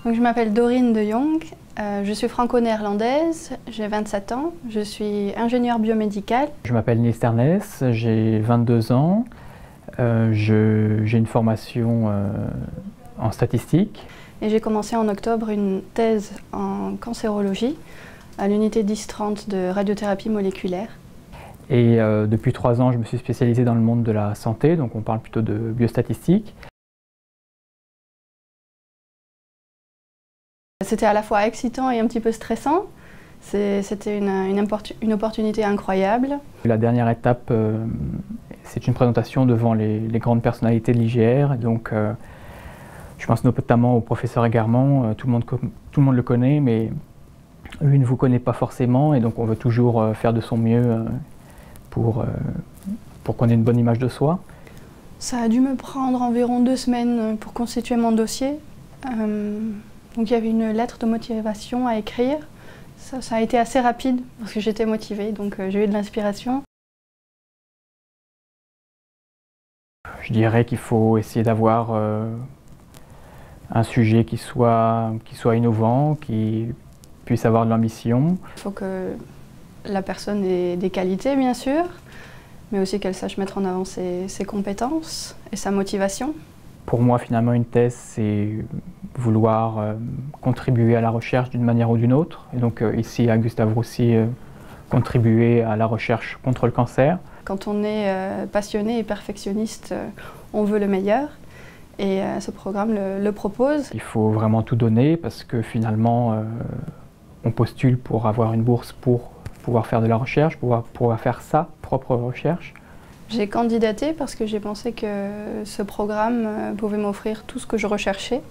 Donc, je m'appelle Dorine de Jong, je suis franco-néerlandaise, j'ai 27 ans, je suis ingénieure biomédicale. Je m'appelle Nils Ernest, j'ai 22 ans, j'ai une formation en statistique. Et j'ai commencé en octobre une thèse en cancérologie à l'unité 10-30 de radiothérapie moléculaire. Et depuis 3 ans, je me suis spécialisée dans le monde de la santé, donc on parle plutôt de biostatistique. C'était à la fois excitant et un petit peu stressant. C'était une opportunité incroyable. La dernière étape, c'est une présentation devant les grandes personnalités de l'IGR. Donc, je pense notamment au professeur Egarman. Tout le monde le connaît, mais lui ne vous connaît pas forcément. Et donc, on veut toujours faire de son mieux pour qu'on ait une bonne image de soi. Ça a dû me prendre environ 2 semaines pour constituer mon dossier. Donc il y avait une lettre de motivation à écrire. Ça a été assez rapide parce que j'étais motivée, donc j'ai eu de l'inspiration. Je dirais qu'il faut essayer d'avoir un sujet qui soit innovant, qui puisse avoir de l'ambition. Il faut que la personne ait des qualités, bien sûr, mais aussi qu'elle sache mettre en avant ses compétences et sa motivation. Pour moi, finalement, une thèse, c'est vouloir contribuer à la recherche d'une manière ou d'une autre. Et donc ici, à Gustave Roussy, contribuer à la recherche contre le cancer. Quand on est passionné et perfectionniste, on veut le meilleur. Et ce programme le propose. Il faut vraiment tout donner parce que finalement, on postule pour avoir une bourse pour pouvoir faire de la recherche, pour pouvoir faire sa propre recherche. J'ai candidaté parce que j'ai pensé que ce programme pouvait m'offrir tout ce que je recherchais,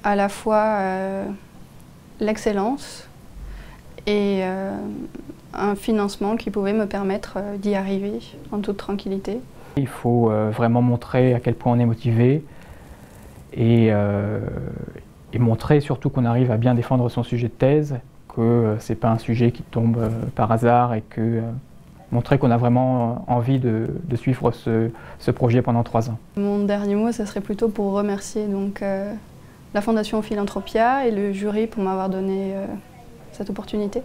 à la fois l'excellence et un financement qui pouvait me permettre d'y arriver en toute tranquillité. Il faut vraiment montrer à quel point on est motivé et montrer surtout qu'on arrive à bien défendre son sujet de thèse, que ce n'est pas un sujet qui tombe par hasard et que montrer qu'on a vraiment envie de suivre ce projet pendant 3 ans. Mon dernier mot, ça serait plutôt pour remercier donc, la Fondation Philanthropia et le jury pour m'avoir donné cette opportunité.